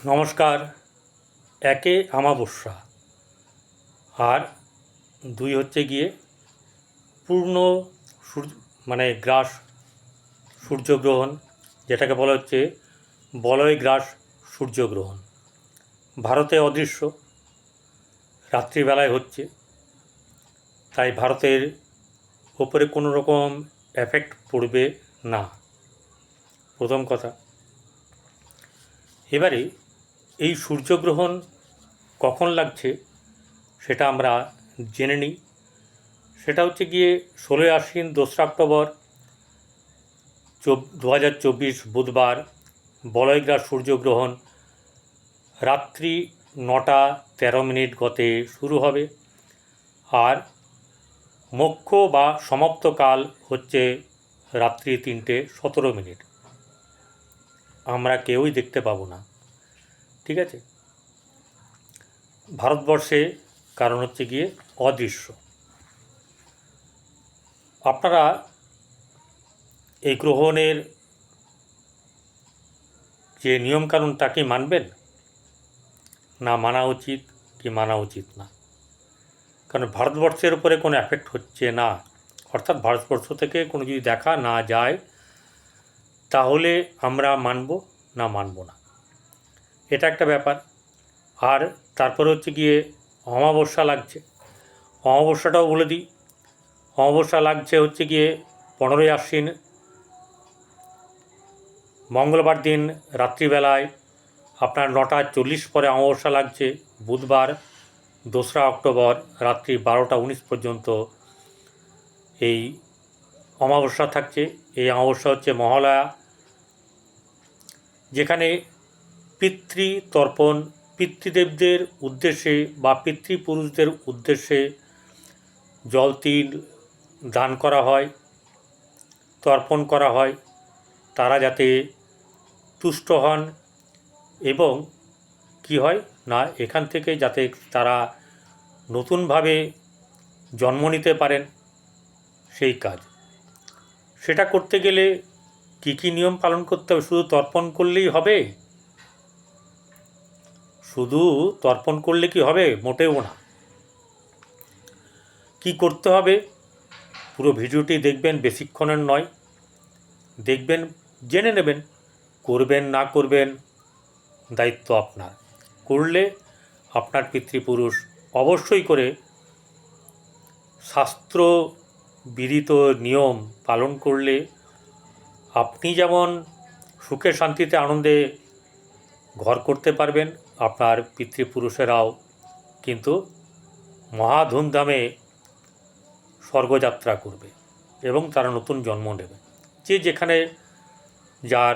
নমস্কার। একে অমাবস্যা আর দুই হচ্ছে গিয়ে পূর্ণ সূর্য গ্রাস সূর্যগ্রহণ, যেটাকে বলা হচ্ছে বলয় গ্রাস সূর্যগ্রহণ। ভারতে অদৃশ্য, রাত্রিবেলায় হচ্ছে, তাই ভারতের ওপরে কোনো রকম এফেক্ট পড়বে না, প্রথম কথা। এবারে এই সূর্যগ্রহণ কখন লাগছে সেটা আমরা জেনে নিই। সেটা হচ্ছে গিয়ে 16ই আশ্বিন 2রা অক্টোবর 2024 বুধবার বলয়গ্রাস সূর্যগ্রহণ রাত্রি 9টা 13 গতে শুরু হবে। আর মোক্ষ বা সমাপ্তকাল হচ্ছে রাত্রি 3টে 17। আমরা কেউই দেখতে পাবো না, ঠিক আছে? ভারতবর্ষে কারণ হচ্ছে গিয়ে অদৃশ্য। আপনারা এই গ্রহণের যে নিয়মকানুন তা কি মানবেন? না মানা উচিত কি মানা উচিত না? কারণ ভারতবর্ষের উপরে কোনো এফেক্ট হচ্ছে না, অর্থাৎ ভারতবর্ষ থেকে কোনো যদি দেখা না যায় তাহলে আমরা মানব না মানব না, এটা একটা ব্যাপার। আর তারপরে হচ্ছে গিয়ে অমাবস্যা লাগছে। অমাবস্যাটাও বলে দিই। অমাবস্যা লাগছে হচ্ছে গিয়ে 15ই আশ্বিন মঙ্গলবার দিন রাত্রিবেলায় আপনার 9টা 40 পরে অমাবস্যা লাগছে। বুধবার 2রা অক্টোবর রাত্রি 12টা 19 পর্যন্ত এই অমাবস্যা থাকছে। এই অমাবস্যা হচ্ছে মহালয়া, যেখানে পিতৃতর্পণ, পিতৃদেবদের উদ্দেশ্যে বা পিতৃপুরুষদের উদ্দেশ্যে জল তিল দান করা হয়, তর্পণ করা হয়, তারা যাতে তুষ্ট হন এবং কি হয় না এখান থেকে যাতে তারা নতুনভাবে জন্ম নিতে পারেন, সেই কাজ। সেটা করতে গেলে কী কী নিয়ম পালন করতে হবে? শুধু তর্পণ করলেই হবে? শুধু তর্পণ করলে কি হবে? মোটেও না। কি করতে হবে পুরো ভিডিওটি দেখবেন, বেশিক্ষণের নয়, দেখবেন, জেনে নেবেন। করবেন না করবেন দায়িত্ব আপনার। করলে আপনার পিতৃপুরুষ অবশ্যই করে শাস্ত্র বিদিত নিয়ম পালন করলে আপনি যেমন সুখে শান্তিতে আনন্দে ঘর করতে পারবেন, আপনার পিতৃপুরুষেরাও কিন্তু মহা ধুমধামে স্বর্গযাত্রা করবে এবং তারা নতুন জন্ম নেবে। যে যেখানে যার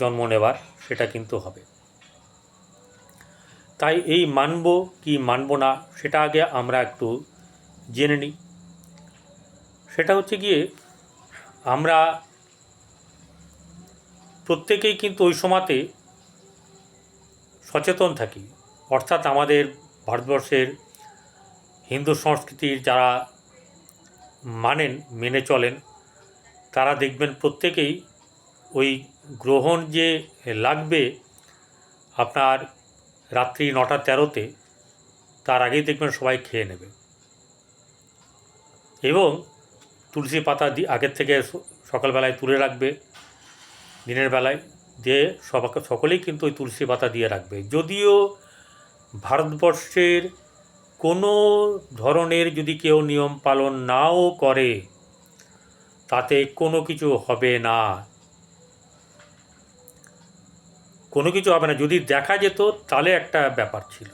জন্ম নেবার সেটা কিন্তু হবে। তাই এই মানব কি মানব না সেটা আগে আমরা একটু জেনে নিই। সেটা হচ্ছে গিয়ে আমরা প্রত্যেকেই কিন্তু ওই সময়তে সচেতন থাকি, অর্থাৎ আমাদের ভারতবর্ষের হিন্দু সংস্কৃতির যারা মেনে চলেন তারা দেখবেন প্রত্যেকেই ওই গ্রহণ যে লাগবে আপনার রাত্রি 9টা 13-তে, তার আগেই দেখবেন সবাই খেয়ে নেবে এবং তুলসী পাতা আগের থেকে সকালবেলায় তুলে রাখবে, দিনের বেলায় দিয়ে সকলেই কিন্তু ওই তুলসী পাতা দিয়ে রাখবে। যদিও ভারতবর্ষের কোনো ধরনের যদি কেউ নিয়ম পালন নাও করে তাতে কোনো কিছু হবে না, কোনো কিছু হবে না। যদি দেখা যেত তাহলে একটা ব্যাপার ছিল,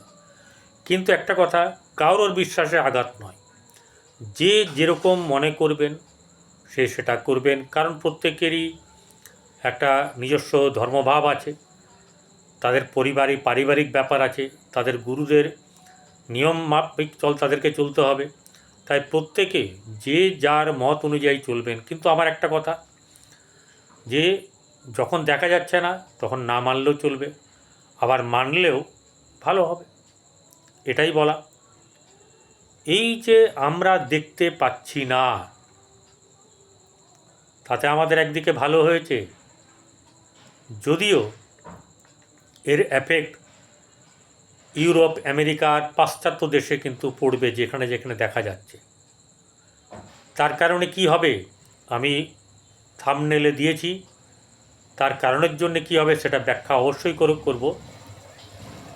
কিন্তু একটা কথা, কারোর বিশ্বাসে আঘাত নয়। যে যেরকম মনে করবেন সে সেটা করবেন, কারণ প্রত্যেকেরই একটা নিজস্ব ধর্মভাব আছে, তাদের পারিবারিক ব্যাপার আছে, তাদের গুরুদের নিয়ম মাফিক তাদেরকে চলতে হবে। তাই প্রত্যেকে যে যার মত অনুযায়ী চলবেন। কিন্তু আমার একটা কথা, যে যখন দেখা যাচ্ছে না তখন না মানলেও চলবে, আবার মানলেও ভালো হবে, এটাই বলা। এই যে আমরা দেখতে পাচ্ছি না তাতে আমাদের একদিকে ভালো হয়েছে, যদিও এর এফেক্ট ইউরোপ, আমেরিকার পাশ্চাত্য দেশে কিন্তু পড়বে, যেখানে যেখানে দেখা যাচ্ছে। তার কারণে কি হবে আমি থাম্বনেলে দিয়েছি। তার কারণের জন্য কি হবে সেটা ব্যাখ্যা অবশ্যই করব।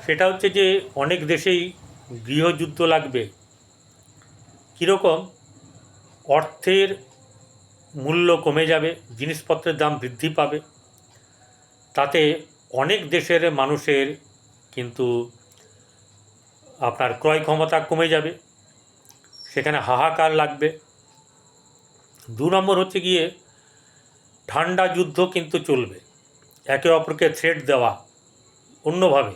সেটা হচ্ছে যে অনেক দেশেই গৃহযুদ্ধ লাগবে। কীরকম? অর্থের মূল্য কমে যাবে, জিনিসপত্রের দাম বৃদ্ধি পাবে, তাতে অনেক দেশের মানুষের কিন্তু আপনার ক্রয় ক্ষমতা কমে যাবে, সেখানে হাহাকার লাগবে। 2 নম্বর হচ্ছে গিয়ে ঠান্ডা যুদ্ধ কিন্তু চলবে, একে অপরকে থ্রেট দেওয়া অন্যভাবে,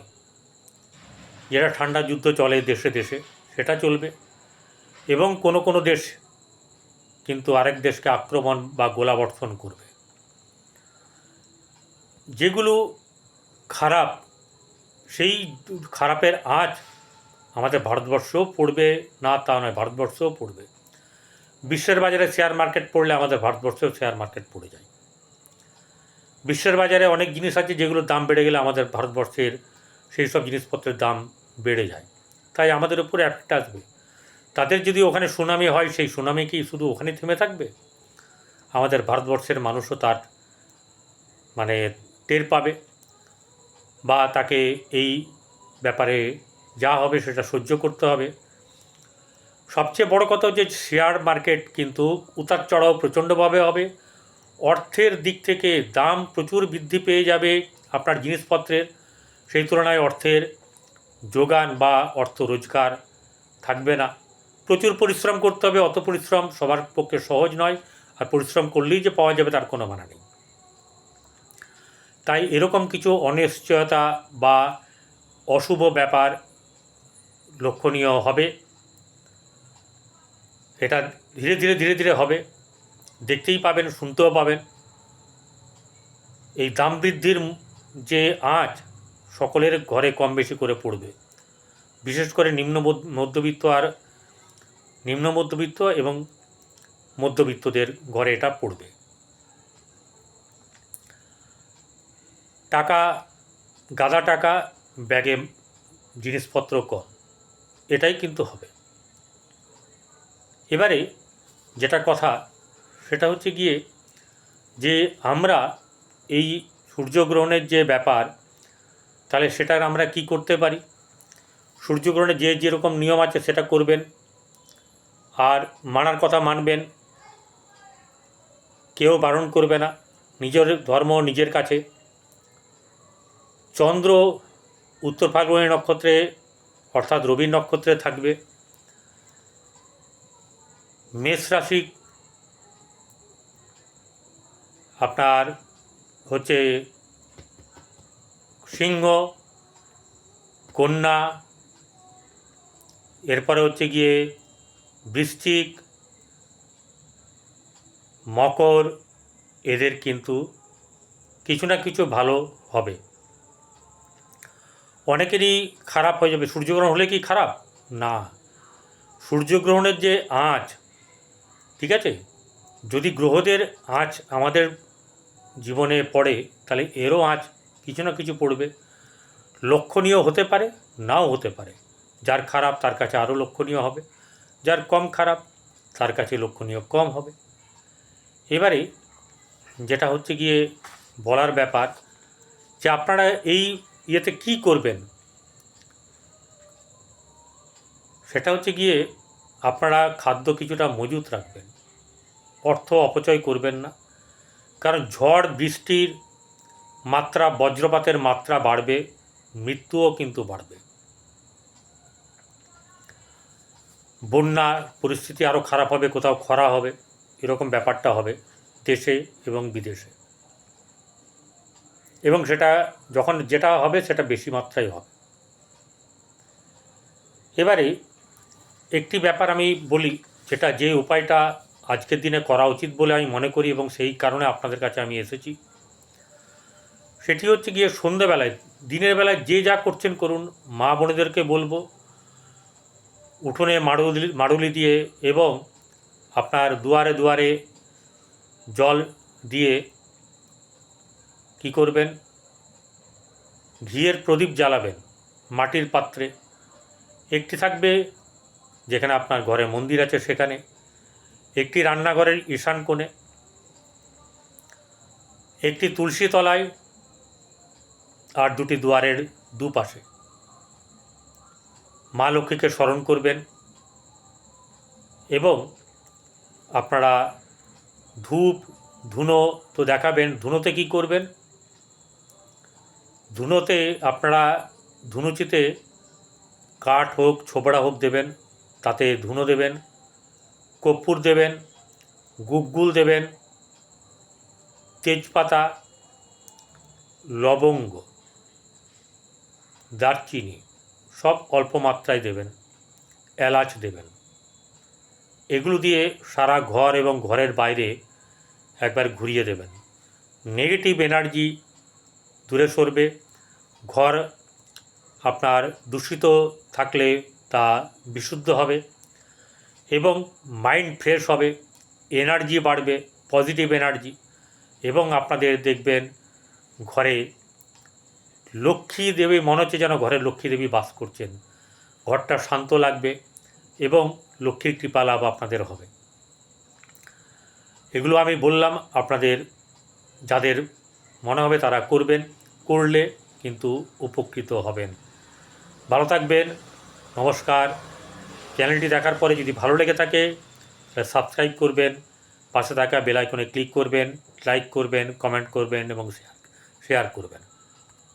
যেটা ঠান্ডা যুদ্ধ চলে দেশে দেশে, সেটা চলবে। এবং কোনো কোনো দেশ কিন্তু আরেক দেশকে আক্রমণ বা গোলাবর্ষণ করবে। যেগুলো খারাপ, সেই খারাপের আঁচ আমাদের ভারতবর্ষও পড়বে না তা নয়, ভারতবর্ষও পড়বে। বিশ্বের বাজারে শেয়ার মার্কেট পড়লে আমাদের ভারতবর্ষেও শেয়ার মার্কেট পড়ে যায়। বিশ্বের বাজারে অনেক জিনিস আছে যেগুলোর দাম বেড়ে গেলে আমাদের ভারতবর্ষের সেই সব জিনিসপত্রের দাম বেড়ে যায়, তাই আমাদের উপরে এফেক্ট আসবে। তাদের যদি ওখানে সুনামি হয়, সেই সুনামি কি শুধু ওখানে থেমে থাকবে? আমাদের ভারতবর্ষের মানুষও তার মানে টের পাবে, বা তাকে এই ব্যাপারে যা হবে সেটা সহ্য করতে হবে। সবচেয়ে বড় কথা হচ্ছে শেয়ার মার্কেট কিন্তু উতার চড়াও প্রচণ্ডভাবে হবে। অর্থের দিক থেকে দাম প্রচুর বৃদ্ধি পেয়ে যাবে আপনার জিনিসপত্রের, সেই তুলনায় অর্থের যোগান বা অর্থ রোজগার থাকবে না। প্রচুর পরিশ্রম করতে হবে, অত পরিশ্রম সবার পক্ষে সহজ নয়, আর পরিশ্রম করলেই যে পাওয়া যাবে তার কোনো মানে নেই। তাই এরকম কিছু অনিশ্চয়তা বা অশুভ ব্যাপার লক্ষণীয় হবে। এটা ধীরে ধীরে ধীরে ধীরে হবে, দেখতেই পাবেন, শুনতেও পাবেন। এই দাম বৃদ্ধির যে আঁচ সকলের ঘরে কম বেশি করে পড়বে, বিশেষ করে নিম্ন মধ্যবিত্ত এবং মধ্যবিত্তদের ঘরে এটা পড়বে। টাকা, গাদা টাকা, ব্যাগে জিনিসপত্র কম, এটাই কিন্তু হবে। এবারে যেটা কথা সেটা হচ্ছে গিয়ে যে আমরা এই সূর্যগ্রহণের যে ব্যাপার, তাহলে সেটার আমরা কি করতে পারি? সূর্যগ্রহণে যে যেরকম নিয়ম আছে সেটা করবেন, আর মানার কথা মানবেন, কেউ বারণ করবে না। নিজের ধর্ম নিজের কাছে। চন্দ্র উত্তর ফাল্গুনী নক্ষত্রে অর্থাৎ রবি নক্ষত্রে থাকবে। মেষ রাশি আপনার হচ্ছে সিংহ, কন্যা, এরপরে হচ্ছে গিয়ে বৃশ্চিক, মকর, এদের কিন্তু কিছু না কিছু ভালো হবে। অনেকেরই খারাপ হয়ে যাবে। সূর্যগ্রহণ হলে কি খারাপ? না, সূর্যগ্রহণের যে আঁচ, ঠিক আছে, যদি গ্রহদের আঁচ আমাদের জীবনে পড়ে, তাহলে এরও আঁচ কিছু না কিছু পড়বে। লক্ষণীয় হতে পারে, নাও হতে পারে। যার খারাপ তার কাছে আরও লক্ষণীয় হবে, যার কম খারাপ তার কাছে লক্ষণীয় কম হবে। এবারে যেটা হচ্ছে গিয়ে বলার ব্যাপার, যে আপনারা এই ইয়েতে কি করবেন, সেটা হচ্ছে গিয়ে আপনারা খাদ্য কিছুটা মজুত রাখবেন, অর্থ অপচয় করবেন না। কারণ ঝড় বৃষ্টির মাত্রা, বজ্রপাতের মাত্রা বাড়বে, মৃত্যুও কিন্তু বাড়বে। বন্যা পরিস্থিতি আরও খারাপ হবে, কোথাও খরা হবে, এরকম ব্যাপারটা হবে দেশে এবং বিদেশে। এবং সেটা যখন যেটা হবে সেটা বেশি মাত্রায় হবে। এবারে একটি ব্যাপার আমি বলি, যেটা যে উপায়টা আজকের দিনে করা উচিত বলে আমি মনে করি, এবং সেই কারণে আপনাদের কাছে আমি এসেছি। সেটি হচ্ছে গিয়ে সন্ধ্যেবেলায়, দিনের বেলায় যে যা করছেন করুন, মা বোনেদেরকে বলবো উঠোনে মাড়ুলি দিয়ে এবং আপনার দুয়ারে দুয়ারে জল দিয়ে কি করবেন, ঘিয়ের প্রদীপ জ্বালাবেন। মাটির পাত্রে, একটি থাকবে যেখানে আপনার ঘরে মন্দির আছে সেখানে, একটি রান্নাঘরের ঈশান কোণে, একটি তুলসী তলায়, আর দুটি দুয়ারের দুপাশে। মা লক্ষ্মীকে স্মরণ করবেন এবং আপনারা ধূপ ধুনো তো দেখাবেন। ধুনোতে কি করবেন? ধুনোতে আপনারা ধুনুচিতে কাঠ হোক ছোবড়া হোক দেবেন, তাতে ধুনো দেবেন, কর্পূর দেবেন, গুগ্গুল দেবেন, তেজপাতা, লবঙ্গ, দারচিনি সব অল্প মাত্রায় দেবেন, এলাচ দেবেন। এগুলো দিয়ে সারা ঘর এবং ঘরের বাইরে একবার ঘুরিয়ে দেবেন। নেগেটিভ এনার্জি দূরে সরবে। ঘর আপনার দূষিত থাকলে তা বিশুদ্ধ হবে এবং মাইন্ড ফ্রেশ হবে, এনার্জি বাড়বে, পজিটিভ এনার্জি। এবং আপনাদের দেখবেন ঘরে লক্ষ্মী দেবী, মনে হচ্ছে যেন ঘরে লক্ষ্মী দেবী বাস করছেন। ঘরটা শান্ত লাগবে এবং লক্ষ্মীর কৃপা লাভ আপনাদের হবে। এগুলো আমি বললাম, আপনাদের যাদের মনে হবে তারা করবেন, করলে কিন্তু উপকৃত হবেন। ভালো থাকবেন, নমস্কার। চ্যানেলটি দেখার পরে যদি ভালো লেগে থাকে তাহলে সাবস্ক্রাইব করবেন, পাশে থাকা বেল আইকনে ক্লিক করবেন, লাইক করবেন, কমেন্ট করবেন এবং শেয়ার করবেন।